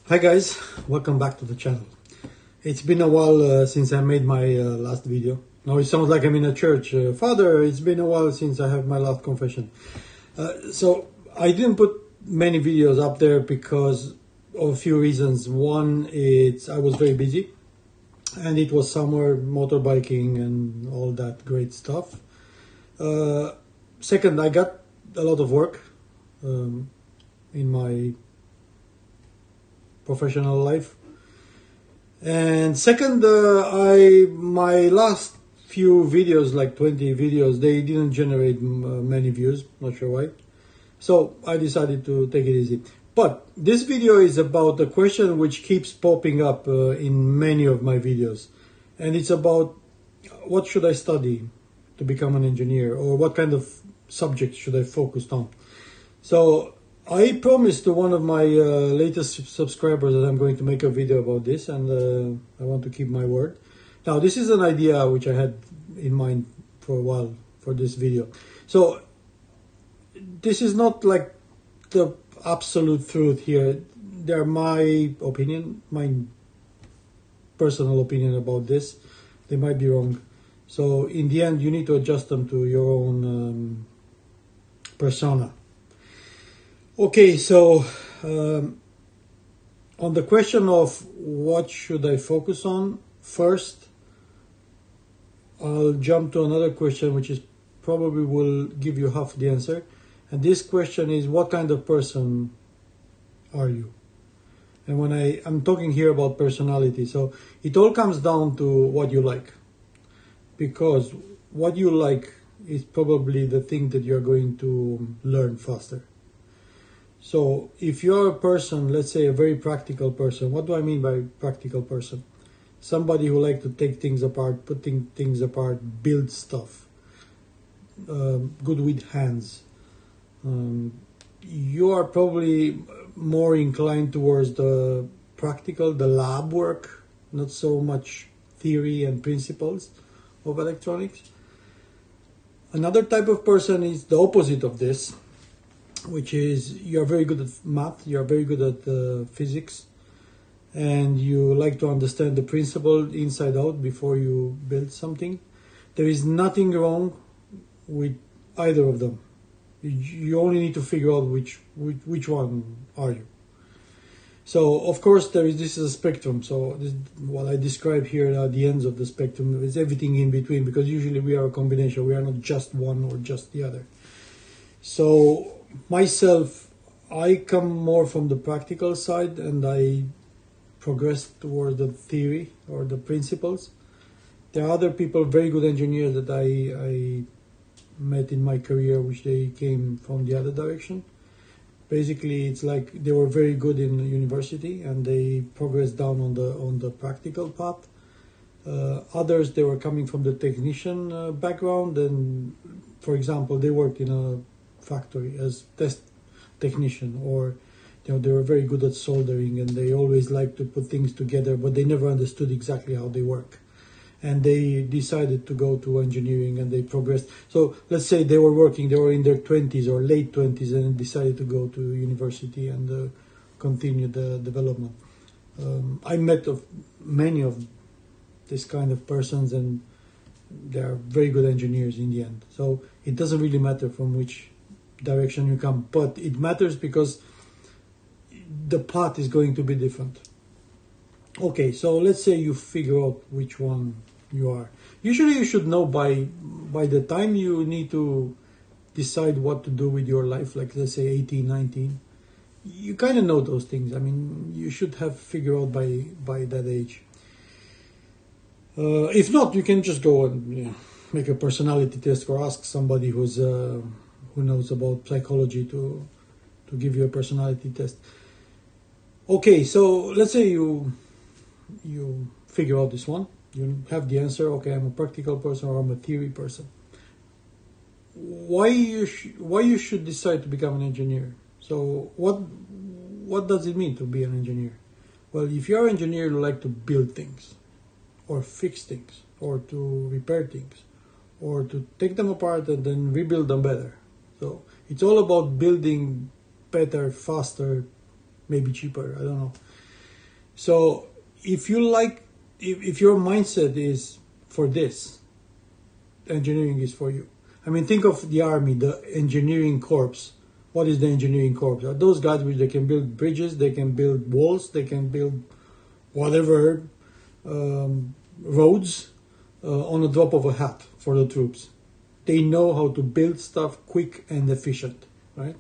Hi guys, welcome back to the channel. It's been a while since I made my last video. Now it sounds like I'm in a church. Father, it's been a while since I have my last confession. So I didn't put many videos up there because of a few reasons. One, I was very busy and it was summer, motorbiking and all that great stuff. Second, I got a lot of work in my professional life. And second, my last few videos, like 20 videos, they didn't generate many views, not sure why. So I decided to take it easy. But this video is about a question which keeps popping up in many of my videos. And it's about what should I study to become an engineer, or what kind of subject should I focus on. So I promised to one of my latest subscribers that I'm going to make a video about this, and I want to keep my word. Now, this is an idea which I had in mind for a while for this video. So this is not like the absolute truth here. They're my opinion, my personal opinion about this. They might be wrong. So in the end, you need to adjust them to your own persona. Okay, so on the question of what should I focus on, first I'll jump to another question which is probably will give you half the answer. And this question is, what kind of person are you? And when I'm talking here about personality, so it all comes down to what you like. Because what you like is probably the thing that you're going to learn faster. So if you're a person, let's say a very practical person, what do I mean by practical person? Somebody who likes to take things apart, putting things apart, build stuff, good with hands. You are probably more inclined towards the practical, the lab work, not so much theory and principles of electronics. Another type of person is the opposite of this, which is you're very good at math, you're very good at physics, and you like to understand the principle inside out before you build something. There is nothing wrong with either of them. You only need to figure out which one are you. So of course this is a spectrum. So what I describe here are the ends of the spectrum. It's everything in between, because usually we are a combination. We are not just one or just the other. So myself, I come more from the practical side, and I progress toward the theory or the principles. There are other people, very good engineers, that I met in my career, which they came from the other direction. Basically, it's like they were very good in university and they progressed down on the practical path. Others, they were coming from the technician background, and for example, they worked in a factory as test technician, or they were very good at soldering, and they always liked to put things together, but they never understood exactly how they work, and they decided to go to engineering, and they progressed. So let's say they were in their 20s or late 20s and decided to go to university and continue the development. I met many of this kind of persons, and they are very good engineers in the end. So it doesn't really matter from which direction you come, but it matters because the path is going to be different. Okay, so let's say you figure out which one you are. Usually you should know by the time you need to decide what to do with your life, like let's say 18, 19, you kind of know those things. I mean, you should have figured out by that age. If not, you can just go and make a personality test, or ask somebody who knows about psychology to give you a personality test. Okay, so let's say you figure out this one. You have the answer. Okay, I'm a practical person, or I'm a theory person. Why you should decide to become an engineer? So what does it mean to be an engineer? Well, if you're an engineer, you like to build things, or fix things, or to repair things, or to take them apart and then rebuild them better. So it's all about building better, faster, maybe cheaper, I don't know. So if you like, if your mindset is for this, engineering is for you. I mean, think of the army, the engineering corps. What is the engineering corps? Are those guys which they can build bridges, they can build walls, they can build whatever, roads, on the drop of a hat for the troops. They know how to build stuff quick and efficient, right?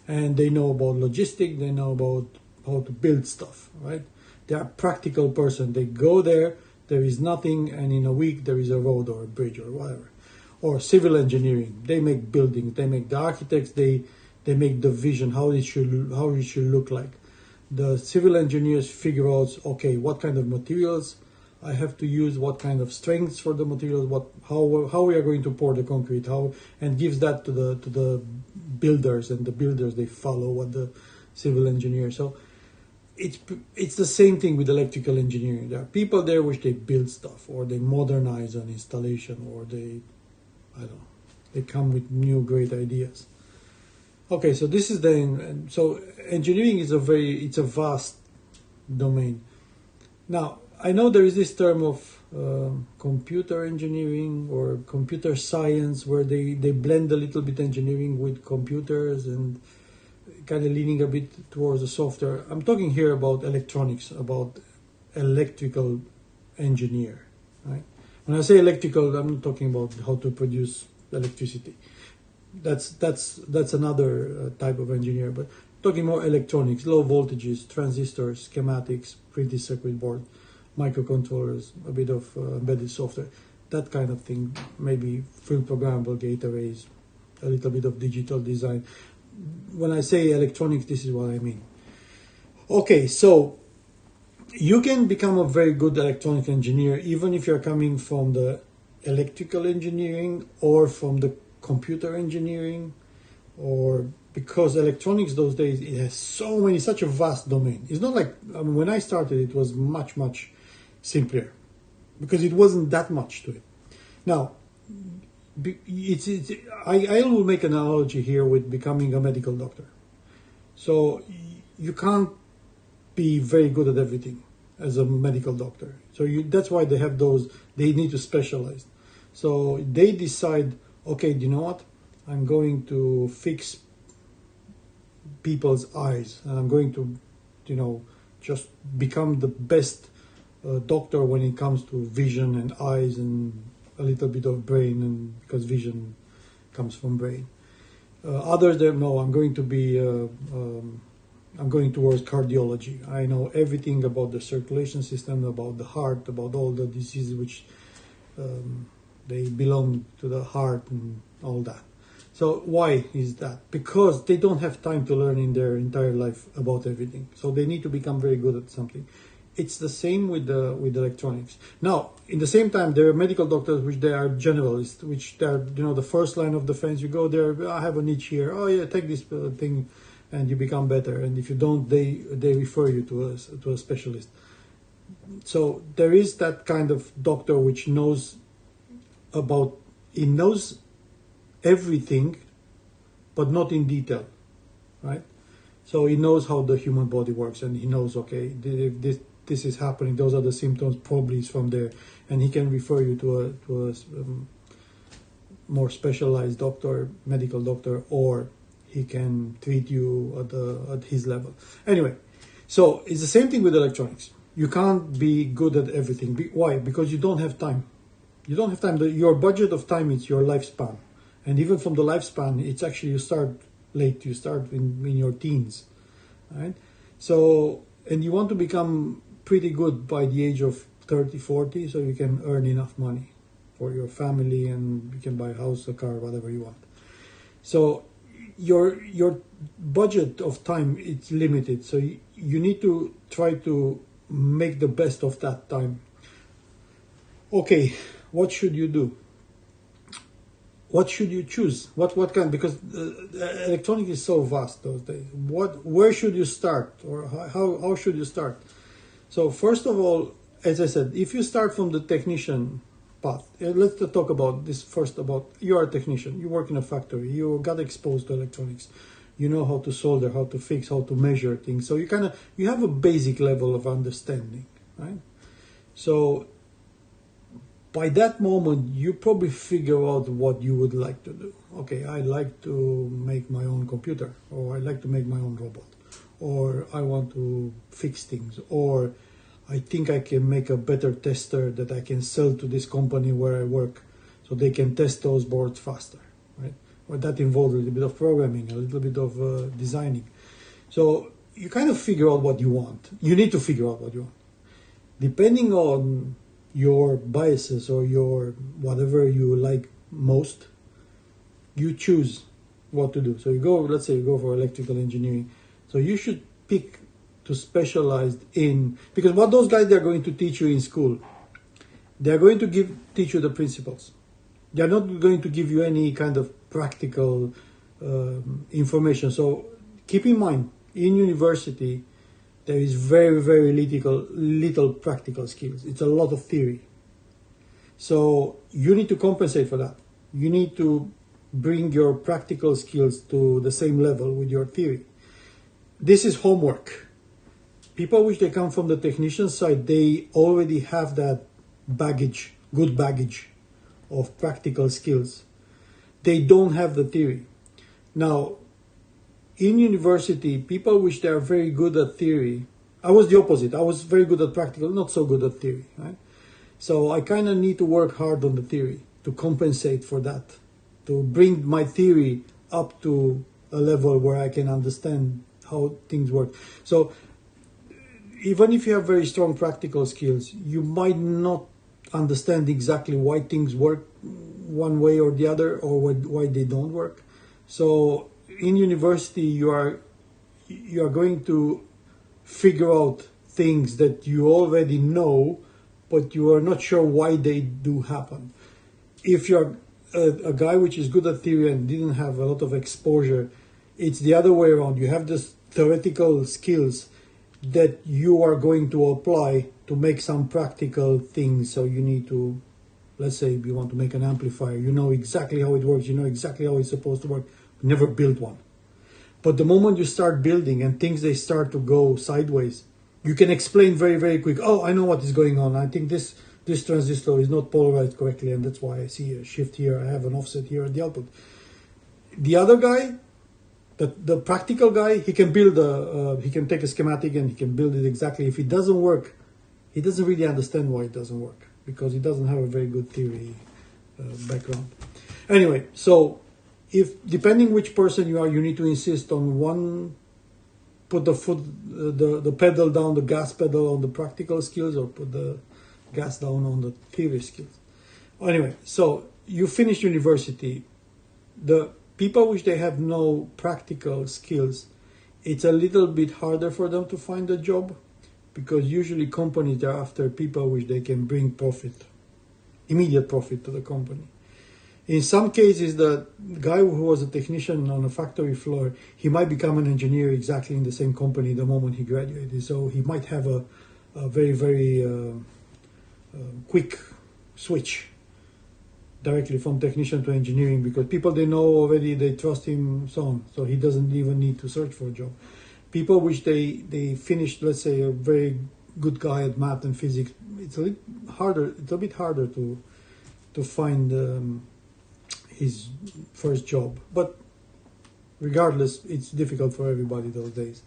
And they know about logistics, they know about how to build stuff, right? They are a practical person. They go there is nothing, and in a week there is a road or a bridge or whatever. Or civil engineering, they make buildings, they make the architects, they make the vision, how it should look like. The civil engineers figure out, okay, what kind of materials I have to use, what kind of strengths for the materials, how we are going to pour the concrete, and gives that to the builders, and the builders, they follow what the civil engineer. So it's the same thing with electrical engineering. There are people there which they build stuff, or they modernize an installation, or they come with new great ideas. Okay, so this is so engineering is it's a vast domain. Now, I know there is this term of computer engineering or computer science, where they blend a little bit engineering with computers and kind of leaning a bit towards the software. I'm talking here about electronics, about electrical engineer, right? When I say electrical, I'm not talking about how to produce electricity. That's another type of engineer, but talking more electronics, low voltages, transistors, schematics, printed circuit board, microcontrollers, a bit of embedded software, that kind of thing, maybe full programmable gate arrays, a little bit of digital design. When I say electronics, this is what I mean. Okay, so you can become a very good electronic engineer even if you're coming from the electrical engineering or from the computer engineering, or because electronics those days, it has such a vast domain. It's not like, when I started, it was much simpler because it wasn't that much to it. Now, I will make an analogy here with becoming a medical doctor. So you can't be very good at everything as a medical doctor. So that's why they have they need to specialize. So they decide, okay, do you know what? I'm going to fix people's eyes, and I'm going to, just become the best doctor when it comes to vision and eyes and a little bit of brain, and because vision comes from brain. Others, no, I'm going to be, I'm going towards cardiology. I know everything about the circulation system, about the heart, about all the diseases which they belong to the heart and all that. So why is that? Because they don't have time to learn in their entire life about everything. So they need to become very good at something. It's the same with electronics. Now, in the same time, there are medical doctors which they are generalists, which they are, the first line of defense. You go there, I have a niche here. Oh yeah, take this thing, and you become better. And if you don't, they refer you to a specialist. So there is that kind of doctor which knows he knows everything, but not in detail, right? So he knows how the human body works, and he knows, okay, if this is happening, those are the symptoms, probably it's from there, and he can refer you to a more specialized doctor, medical doctor, or he can treat you at his level. Anyway, so it's the same thing with electronics. You can't be good at everything. Why? Because you don't have time. You don't have time. Your budget of time is your lifespan. And even from the lifespan, it's actually, you start late. You start in your teens, right? So, and you want to become pretty good by the age of 30, 40, so you can earn enough money for your family, and you can buy a house, a car, whatever you want. So your budget of time, it's limited. So you need to try to make the best of that time. Okay, what should you do? What should you choose? What kind? Because electronics is so vast those days. Where should you start, or how should you start? So first of all, as I said, if you start from the technician path, let's talk about this first. About, you are a technician. You work in a factory. You got exposed to electronics. you know how to solder, how to fix, how to measure things. So you have a basic level of understanding, right? So by that moment, you probably figure out what you would like to do. Okay, I like to make my own computer, or I like to make my own robot, or I want to fix things, or I think I can make a better tester that I can sell to this company where I work so they can test those boards faster, right? Or that involves a little bit of programming, a little bit of designing. So you kind of figure out what you want. You need to figure out what you want. Depending on your biases or your whatever you like most, you choose what to do. So you go, let's say you go for electrical engineering. So you should pick to specialize in, because what those guys they're going to teach you in school, they're going to teach you the principles. They're not going to give you any kind of practical information. So keep in mind, in university, there is very, very little practical skills. It's a lot of theory. So you need to compensate for that. You need to bring your practical skills to the same level with your theory. This is homework. People which they come from the technician side, they already have that baggage, good baggage of practical skills. They don't have the theory. Now, in university, people which they are very good at theory, I was the opposite. I was very good at practical, not so good at theory, right? So I kind of need to work hard on the theory to compensate for that, to bring my theory up to a level where I can understand how things work. So even if you have very strong practical skills, you might not understand exactly why things work one way or the other, or why they don't work. So in university, you are going to figure out things that you already know, but you are not sure why they do happen. If you're a guy which is good at theory and didn't have a lot of exposure, it's the other way around. You have this theoretical skills that you are going to apply to make some practical things. So you need to, let's say you want to make an amplifier, you know exactly how it works, you know exactly how it's supposed to work, never built one. But the moment you start building and things they start to go sideways, you can explain very, very quick, oh, I know what is going on. I think this transistor is not polarized correctly, and that's why I see a shift here, I have an offset here at the output. The other guy, the practical guy, he can build he can take a schematic and he can build it exactly. If it doesn't work, he doesn't really understand why it doesn't work, because he doesn't have a very good theory background. Anyway, so if depending which person you are, you need to insist on one, put the pedal down, the gas pedal on the practical skills, or put the gas down on the theory skills. Anyway, so you finish university, the people which they have no practical skills, it's a little bit harder for them to find a job, because usually companies are after people which they can bring profit, immediate profit to the company. In some cases, the guy who was a technician on a factory floor, he might become an engineer exactly in the same company the moment he graduated. So he might have a very, very quick switch directly from technician to engineering, because people they know already, they trust him, so on. So he doesn't even need to search for a job. People which they finished, let's say, a very good guy at math and physics, it's a bit harder to find his first job. But regardless, it's difficult for everybody those days.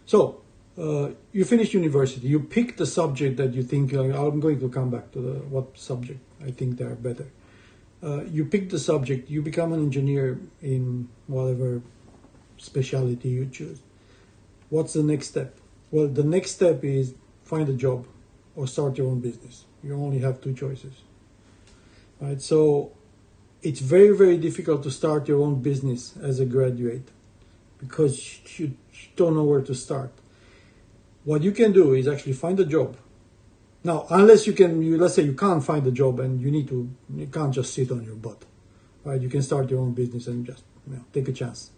So you finish university, you pick the subject that you think, I'm going to come back to what subject I think they are better. You pick the subject, you become an engineer in whatever specialty you choose. What's the next step? Well, the next step is find a job or start your own business. You only have two choices, right? So it's very, very difficult to start your own business as a graduate, because you don't know where to start. What you can do is actually find a job. Now, unless let's say you can't find a job and you can't just sit on your butt, right? You can start your own business and just take a chance.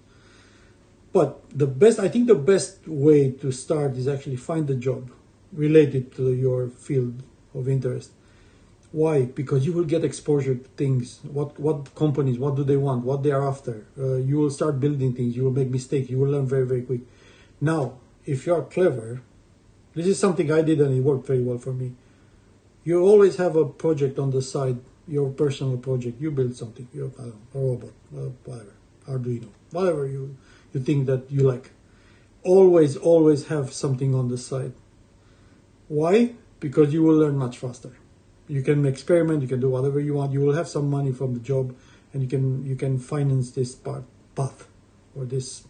But I think the best way to start is actually find a job related to your field of interest. Why? Because you will get exposure to things. What companies, what do they want, what they are after. You will start building things. You will make mistakes. You will learn very, very quick. Now, if you are clever, this is something I did and it worked very well for me. You always have a project on the side, your personal project. You build something, I don't know, a robot, whatever, Arduino, whatever you think that you like. Always have something on the side. Why? Because you will learn much faster. You can experiment, you can do whatever you want. You will have some money from the job, and you can finance this path or this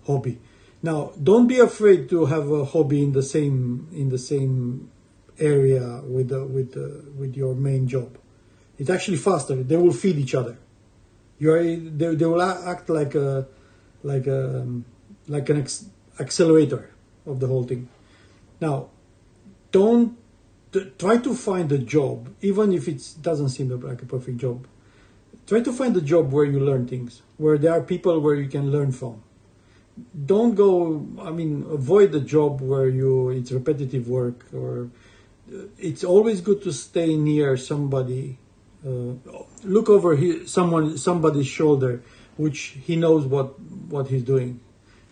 hobby. Now, don't be afraid to have a hobby in the same area with your main job. It's actually faster. They will feed each other. They will act like an accelerator of the whole thing. Now, don't try to find a job, even if it doesn't seem like a perfect job. Try to find a job where you learn things, where there are people where you can learn from. Don't go, avoid the job where it's repetitive work, or it's always good to stay near somebody. Look over somebody's shoulder, which he knows what he's doing.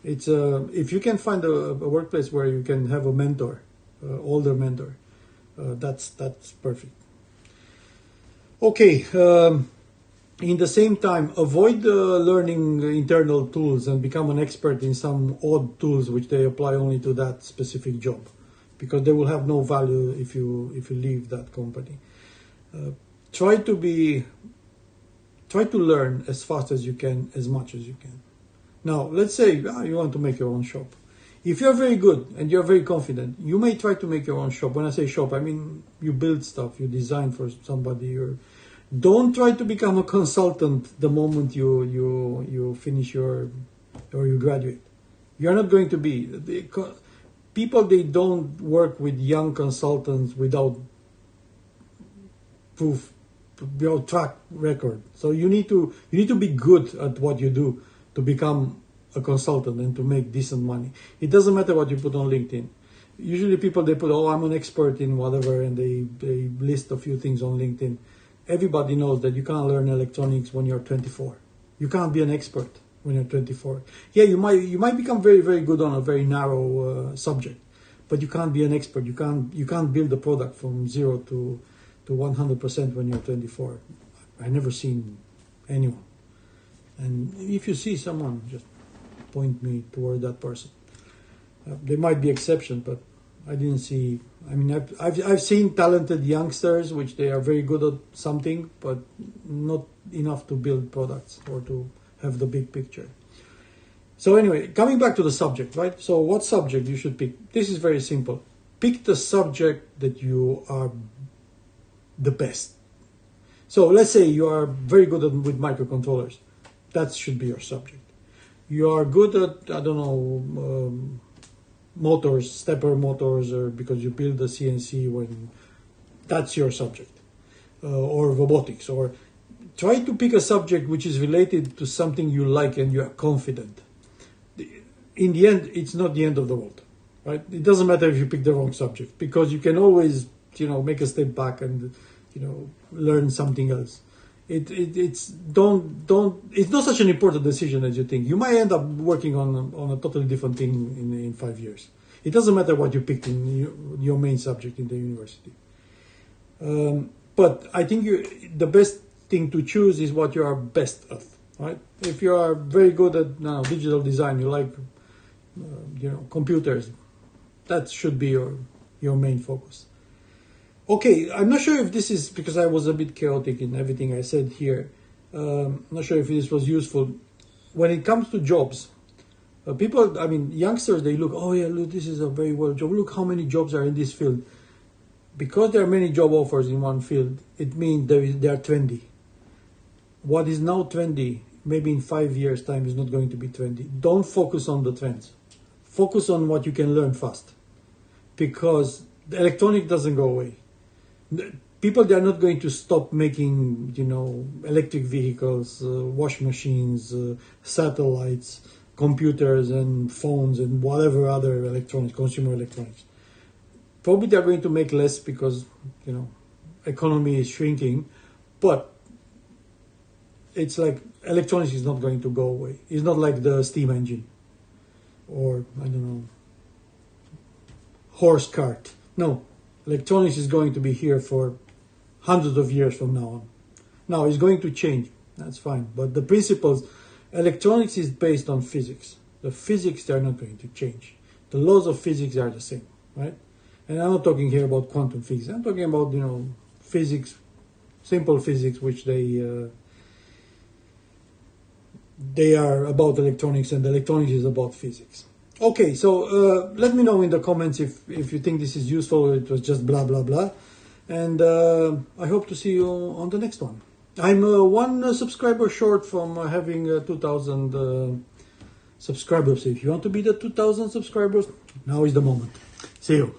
It's if you can find a workplace where you can have a mentor, older mentor, that's perfect. Okay. In the same time, avoid learning internal tools and become an expert in some odd tools which they apply only to that specific job, because they will have no value if you leave that company. Try to learn as fast as you can, as much as you can. Now, let's say you want to make your own shop. If you're very good and you're very confident, you may try to make your own shop. When I say shop, I mean you build stuff, you design for somebody. Don't try to become a consultant the moment you finish or you graduate. You're not going to be. People, they don't work with young consultants without proof, without track record. So you need to be good at what you do to become a consultant and to make decent money. It doesn't matter what you put on LinkedIn. Usually people, they put, I'm an expert in whatever, and they list a few things on LinkedIn. Everybody knows that you can't learn electronics when you're 24. You can't be an expert when you're 24. Yeah, you might become very, very good on a very narrow subject, but you can't be an expert. You can't build a product from 0 to 100% when you're 24. I've never seen anyone. And if you see someone, just point me toward that person. There might be exceptions, but I didn't see. I've seen talented youngsters which they are very good at something, but not enough to build products or to have the big picture. So anyway, coming back to the subject, right? So what subject you should pick? This is very simple. Pick the subject that you are the best. So let's say you are very good with microcontrollers. That should be your subject. You are good at, motors, stepper motors, or because you build a CNC, that's your subject, or robotics. Or try to pick a subject which is related to something you like and you are confident. In the end, it's not the end of the world, right? It doesn't matter if you pick the wrong subject, because you can always, make a step back and, learn something else. It's not such an important decision as you think. You might end up working on a totally different thing in 5 years. It doesn't matter what you picked in your main subject in the university. But I think the best thing to choose is what you are best at, right? If you are very good at digital design, you like computers, that should be your main focus. Okay, I'm not sure if this is because I was a bit chaotic in everything I said here. I'm not sure if this was useful. When it comes to jobs, people, youngsters, they look, look, this is a very well job. Look how many jobs are in this field. Because there are many job offers in one field, it means they are trendy. What is now trendy, maybe in 5 years' time, is not going to be trendy. Don't focus on the trends. Focus on what you can learn fast. Because the electronic doesn't go away. People, they are not going to stop making, electric vehicles, wash machines, satellites, computers and phones and whatever other electronics, consumer electronics. Probably they are going to make less because, economy is shrinking, but it's like electronics is not going to go away. It's not like the steam engine or, I don't know, horse cart. No, electronics is going to be here for hundreds of years from now on. Now, it's going to change. That's fine. But the principles, electronics is based on physics. The physics, they're not going to change. The laws of physics are the same, right? And I'm not talking here about quantum physics. I'm talking about, physics, simple physics, which they are about electronics, and electronics is about physics. Okay, so let me know in the comments if you think this is useful or it was just blah, blah, blah. And I hope to see you on the next one. I'm one subscriber short from having 2,000 subscribers. If you want to be the 2,000 subscribers, now is the moment. See you.